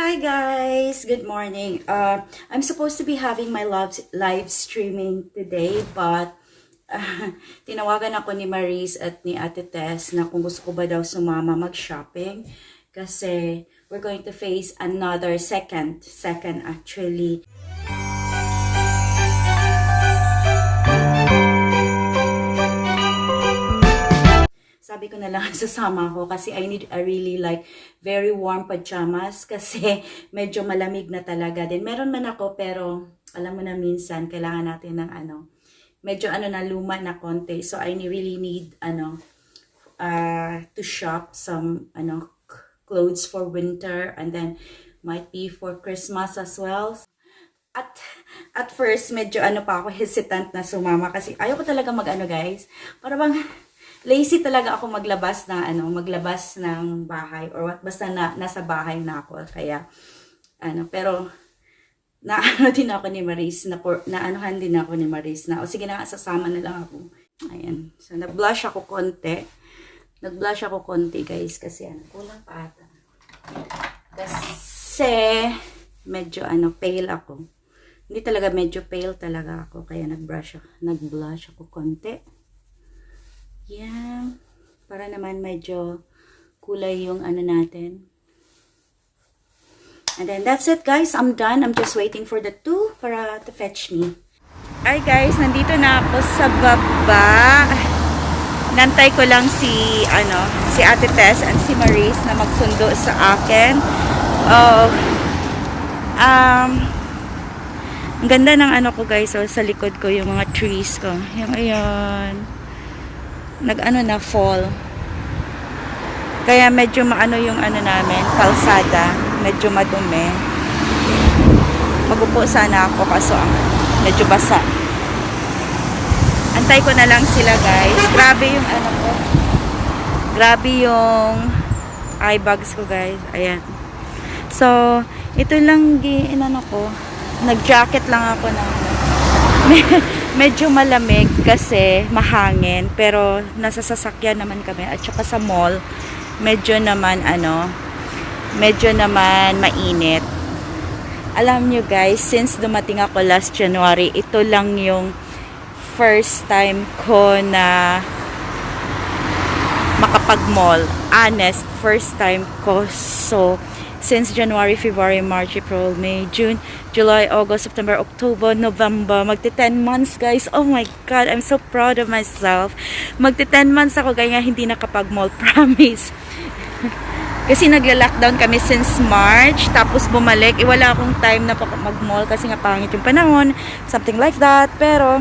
Hi guys! Good morning. I'm supposed to be having my live streaming today, but tinawagan ako ni Maris at ni Ate Tess na kung gusto ko ba daw sumama mag-shopping kasi we're going to face another second actually. Sabi ko na lang sasama ko kasi I really like very warm pajamas kasi medyo malamig na talaga din. Meron man ako pero alam mo na minsan kailangan natin ng medyo na luma na konti. So I really need to shop some clothes for winter and then might be for Christmas as well. At first medyo pa ako hesitant na sumama kasi ayaw ko talaga guys. Para bang lazy talaga ako maglabas ng bahay or what, basta nasa bahay na ako. Kaya pero din ako ni Maris naanuhan din ako ni Maris na o sige na, sasama na lang ako. Ayan. So nag-blush ako konti. Guys kasi kulang pa ata. Kasi medyo pale ako. Hindi talaga, medyo pale talaga ako kaya nag-blush ako konti. Yan. Para naman medyo kulay yung natin. And then that's it guys. I'm done. I'm just waiting for the two para to fetch me. Hi guys. Nandito na ako sa baba. Nantay ko lang si Ate Tess and si Maris na magsundo sa akin. Ang ganda ng ko guys. Sa likod ko yung mga trees ko. Yung ayan. Na fall. Kaya medyo yung namin, kalsada, medyo madumi. Magupo sana ako kaso medyo basa. Antay ko na lang sila guys. Grabe yung ko. Grabe yung eye bags ko guys. Ayan. So, ito lang ko. Nag-jacket lang ako ng medyo malamig kasi mahangin pero nasa sasakyan naman kami at saka sa mall medyo naman mainit. Alam nyo guys, since dumating ako last January, ito lang yung first time ko na makapag-mall. Honest, first time ko. So since January, February, March, April, May, June, July, August, September, October, November. Magti 10 months, guys. Oh my God, I'm so proud of myself. Magti 10 months ako, kaya hindi nakapag-mall. Promise. Kasi nagla-lockdown kami since March. Tapos bumalik. Wala akong time na mag-mall kasi nga pangit yung panahon. Something like that. Pero,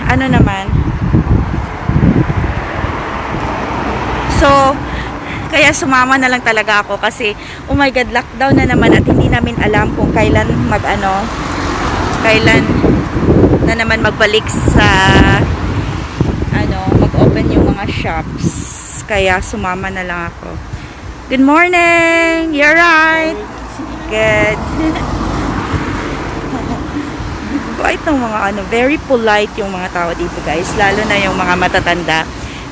naman. So, kaya sumama na lang talaga ako kasi oh my God, lockdown na naman at hindi namin alam kung kailan kailan na naman magbalik sa mag-open yung mga shops. Kaya sumama na lang ako. Good morning! You're right! Good. Quite ng mga very polite yung mga tao dito guys, lalo na yung mga matatanda.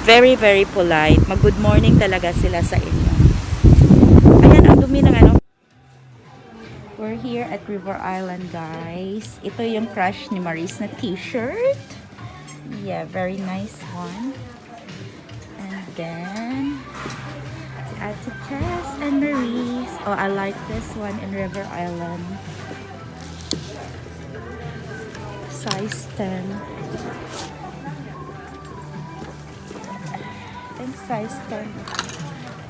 Very, very polite. Mag-good morning talaga sila sa inyo. Ayan, ang dumi ng We're here at River Island, guys. Ito yung crush ni Maris na t-shirt. Yeah, very nice one. And then, Ate Tess and Maris. Oh, I like this one in River Island. Size 10. Size 10,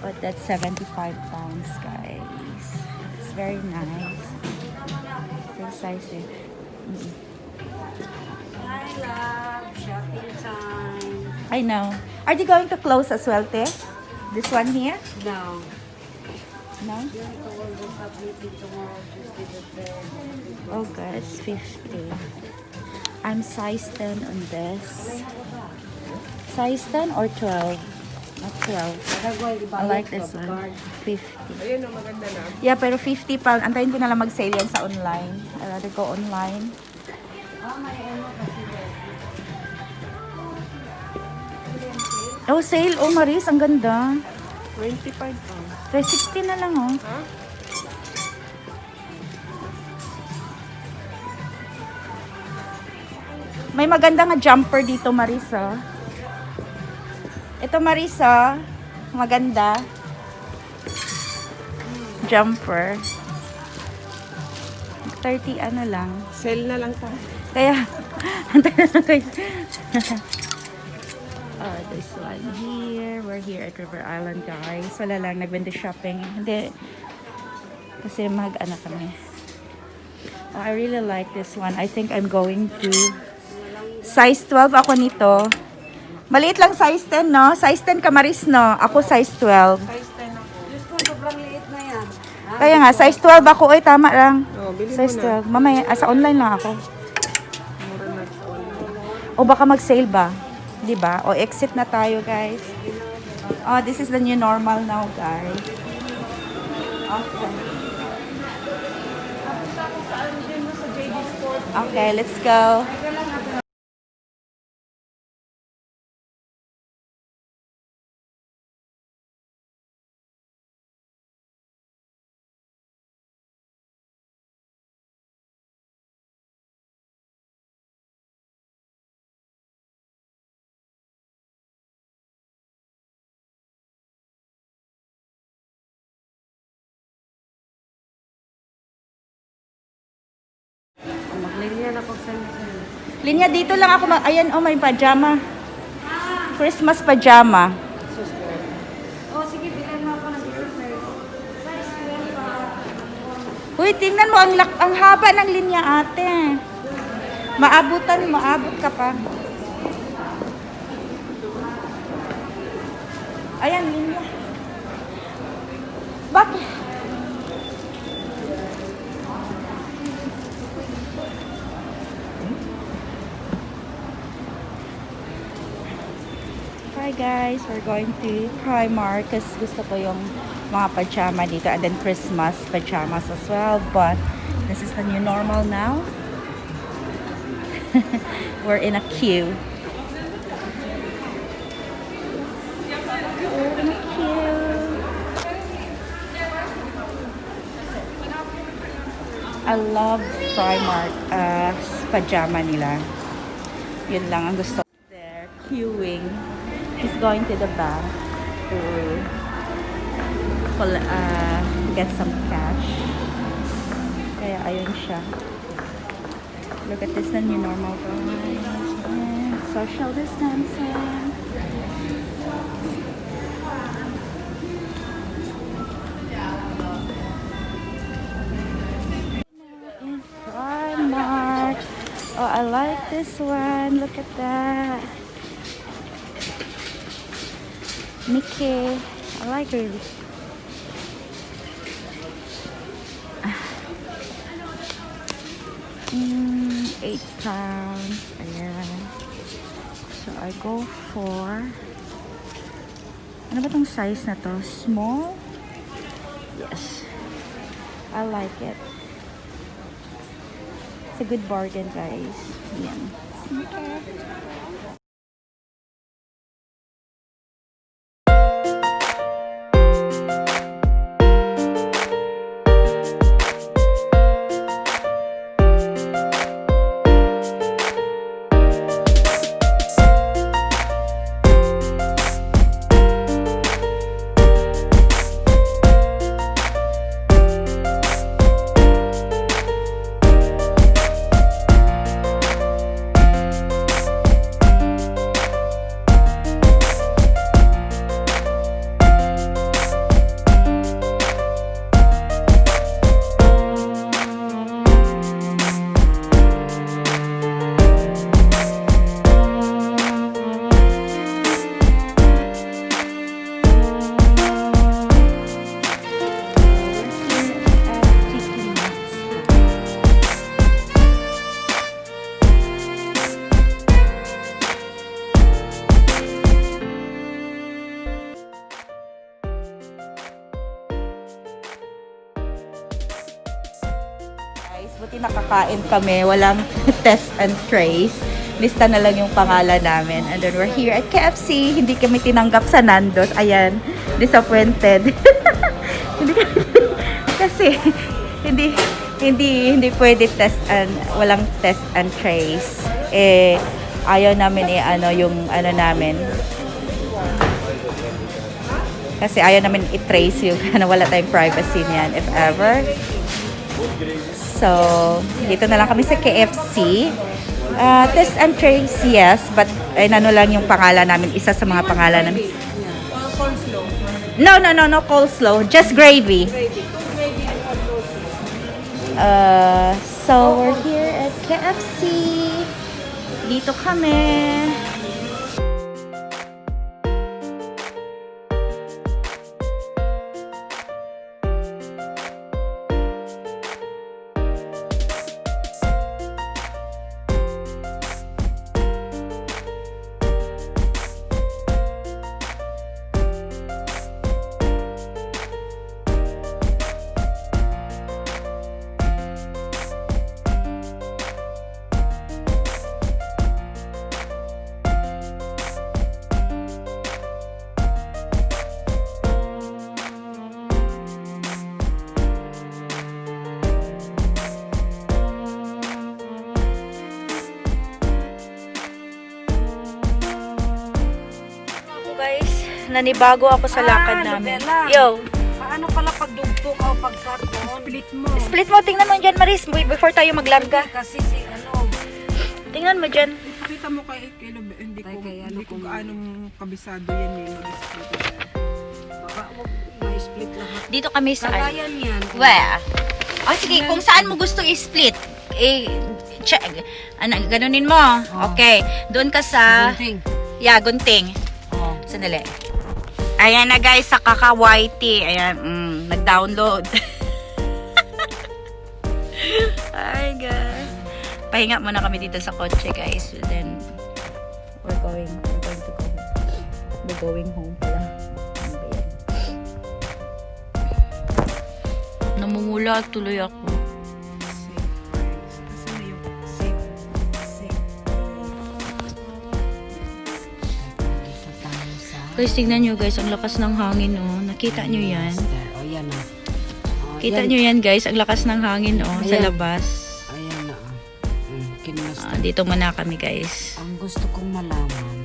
but that's 75 pounds guys. It's very nice. Big size it. I love shopping time. I know. Are they going to close as well, Te? This one here? No. No? Oh gosh, 50. I'm size 10 on this. Size 10 or 12? Not 12. I like this one. 50. Ayun, maganda na. Yeah, pero 50 pa. Antayin ko na lang mag-sale yan sa online. I'd rather go online. Oh, sale. Oh, Maris, ang ganda. 25 pounds. 360 na lang, oh. Ha? May maganda nga jumper dito, Marisa. Ito, Marisa. Maganda. Jumper. 30 ano lang. Sell na lang tayo. Kaya, oh, this one here. We're here at River Island, guys. Wala lang, nagbenta shopping. Hindi. Kasi ano kami. Oh, I really like this one. I think I'm going to size 12 ako nito. Maliit lang size 10, no? Size 10 kamaris, no? Ako size 12. Size 10 ako. Diyos ko, sobrang liit na yan. Kaya nga, size 12 ako. Oy, tama lang. Oh, bili mo Size na. 12. Mamaya, sa online lang ako. Mura na sa online. O baka mag-sale ba? 'Di ba? O exit na tayo, guys. Oh, this is the new normal now, guys. Okay. Okay, let's go. Maglinya na pag sa'yo. Linya, dito lang ako. Ayan, oh, may pajama. Christmas pajama. Oh, sige, bilhin mo ako ng business. Uy, tingnan mo, ang haba ng linya, ate. Maabot ka pa. Ayan, linya. Bakit? Hi guys, we're going to Primark kasi gusto ko yung mga pajama dito and then Christmas pajamas as well, but this is the new normal now. We're in a queue. We're in a queue. I love Primark pajama nila. Yun lang ang gusto. They're queuing. He's going to the bank to get some cash. Kaya ayun siya. Look at this, the new normal, guys. And social distancing. In Primark. Oh, I like this one. Look at that. Mickey. I like her. £8. Ayan. So, I go for... Ano ba tong size na to? Small? Yes. I like it. It's a good bargain, guys. Ayan. Okay. Buti nakakain kami, walang test and trace. lista na lang yung pangalan namin. And then we're here at KFC. Hindi kami tinanggap sa Nando's. Ayan, disappointed. Hindi kami, kasi hindi pwede test and walang test and trace. Eh ayaw namin yung namin. Kasi ayaw namin i-trace yung wala tayong privacy niyan if ever. So, dito na lang kami sa KFC. Test and trace, yes. But, lang yung pangalan namin. Isa sa mga pangalan namin. Coleslaw. No coleslaw. Just gravy. So, we're here at KFC. Dito kami. Nanibago ako sa lakad namin. Yo. Paano pala pagdugtong o pagkarton? Split mo. Split mo. Tingnan mo dyan, Maris. Before tayo maglarga. Kasi si Tingnan mo dyan. Ipakita mo kay Kilo. Hindi ko gaanong kabisado yan eh. Baka may split lahat. Dito kami sa Kagayan yan. Where? Sige, kung saan mo gusto i-split. Check. Ganunin mo. Okay. Doon ka sa... Gunting. Yeah, gunting. Sandali. Ayan na guys, sa kaka-whitey. Ayan, nag-download. Hi guys. Pahinga muna kami dito sa kotse guys. Then, we're going to go home. We're going home pala. Ano ba yan? Namumula tuloy ako. Guys, tignan nyo guys, ang lakas ng hangin oh. Nakita nyo yan? Oh, yan na. Kita nyo yan guys, ang lakas ng hangin oh, sa labas. Ayan na. Dito muna kami guys. Ang gusto kong malaman.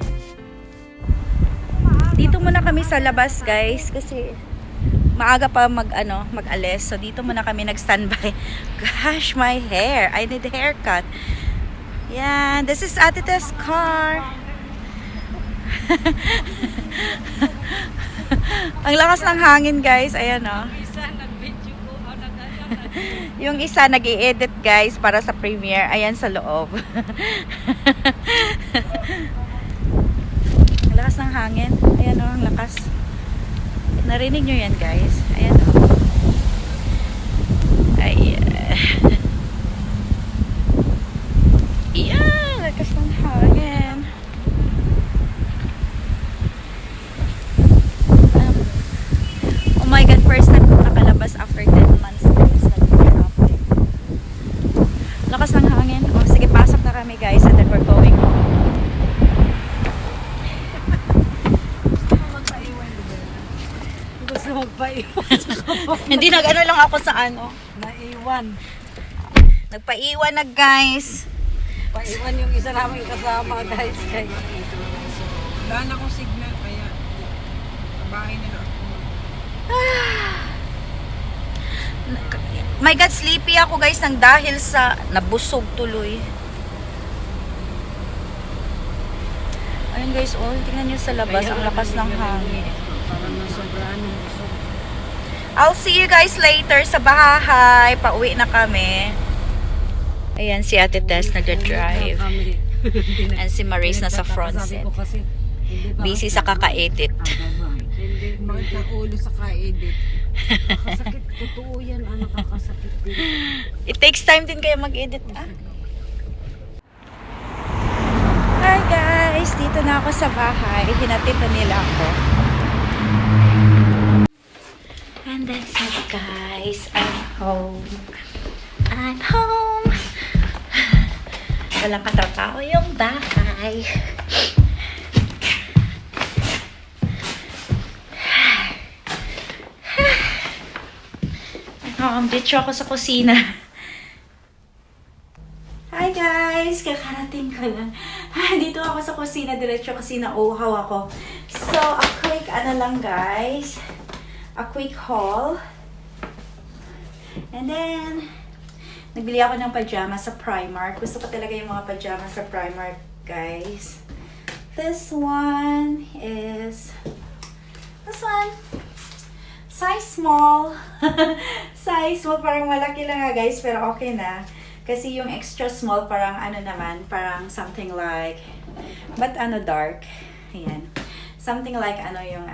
Dito muna kami sa labas guys, kasi maaga pa mag-alis. So dito muna kami nag-standby. Gosh, my hair. I need a haircut. Yan, this is Ate Tess' car. Ang lakas ng hangin guys, ayan oh. Yung isa nag-i-edit guys para sa premiere, ayan sa loob. Ang lakas ng hangin, ayan oh, ang lakas. Narinig nyo yan guys, ayan oh. Ayan, lakas ng hangin. Oh my God, first time ko nakalabas after 10 months guys. Lakas ng hangin. Oh, sige, pasok na kami guys and then we're going home. Gusto magpaiwan. Hindi nag-ano lang ako sa ano. Naiwan. Nagpaiwan na guys. Paiwan yung isa namin kasama guys. Kaya Wala na akong signal, kaya bahay na lang ako. My God, sleepy ako guys nang dahil sa nabusog tuloy. Ayun guys, oh, tingnan nyo sa labas, ang lakas ng hangin. parang nasobrahan ng busog. I'll see you guys later sa bahay. Pauwi na kami. Ayan si Ate Tess nagda-drive. And si Maris nasa front seat. Busy sa kaka-edit. Bakit na ulo sa ka-edit? Nakakasakit. Totoo yan. Nakakasakit din. It takes time din kayo mag-edit. Hi guys! Dito na ako sa bahay. Hinatid na nila ako. And that's it guys. I'm home. I'm home. Walang katrabaho yung bahay. Dito ako sa kusina. Hi guys! Kakarating ko lang. Dito ako sa kusina. Diretso kasi nauhaw ako. So, a quick lang guys. A quick haul. And then, nagbili ako ng pajamas sa Primark. Gusto ko talaga yung mga pajamas sa Primark guys. This one is... This one. Size small. Size small. Parang malaki lang nga guys. Pero okay na. Kasi yung extra small parang naman. Parang something like. But dark. Ayan. Something like yung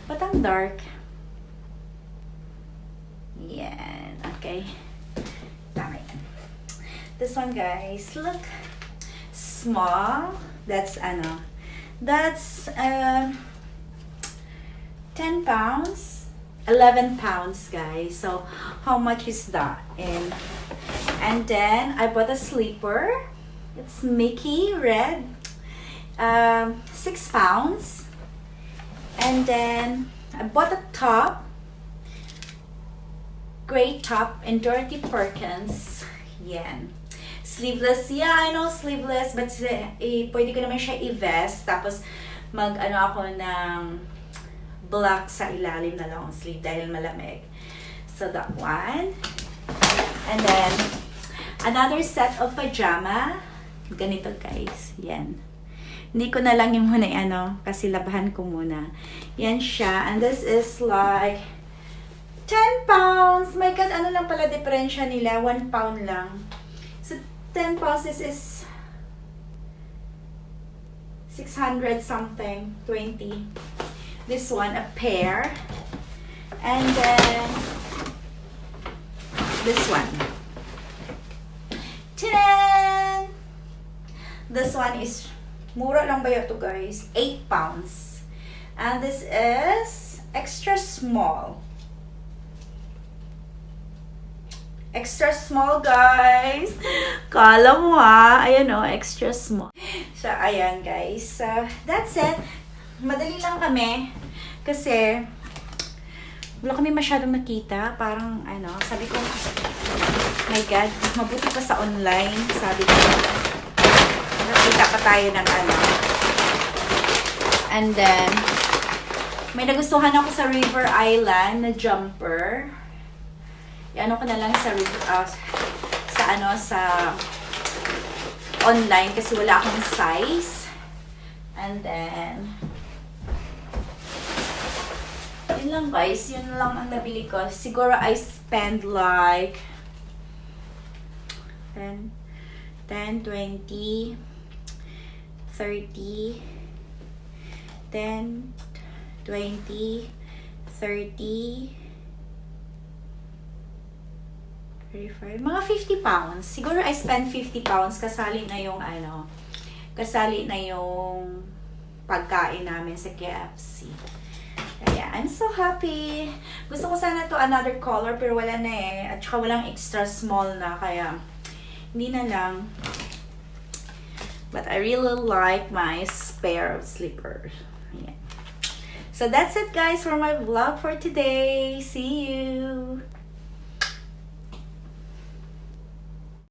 But ang dark. Yan. Okay. Tama yan. This one guys. Look. Small. That's That's 10 pounds, 11 pounds guys. So how much is that? And then I bought a sleeper. It's Mickey red, 6 pounds. And then I bought a top, gray top in Dorothy Perkins. Yan. Sleeveless. Yeah, I know sleeveless, but pwede ko naman siya i-vest. Tapos ako ng black sa ilalim na long sleeve dahil malamig. So that one. And then, another set of pajama. Ganito guys. Yan. Hindi ko na lang yung muna kasi labahan ko muna. Yan siya. And this is like 10 pounds. My God, lang pala diferensya nila? 1 pound lang. So, 10 pounds, this is 600 something. 20. This one, a pair. And then this one. Ta-da! This one is mura lang ba ito guys? 8 pounds. And this is extra small. Extra small guys. Kala mo ayan extra small. So ayan guys. So that's it. Madali lang kami kasi wala kami masyadong nakita. Parang sabi ko, my God, mabuti pa sa online. Sabi ko, nakita pa tayo ng And then, may nagustuhan ako sa River Island na jumper. Ko na lang sa online kasi wala akong size. And then, yun lang guys, yun lang ang nabili ko. Siguro I spend like 10, 20, 30, 10, 20, 30, 35, mga 50 pounds. Siguro I spend 50 pounds kasali na yung kasali na yung pagkain namin sa KFC. Kaya, I'm so happy. Gusto ko sana to another color, pero wala na At saka walang extra small na, kaya hindi na lang. But I really like my pair of slippers. Yeah. So that's it guys for my vlog for today. See you!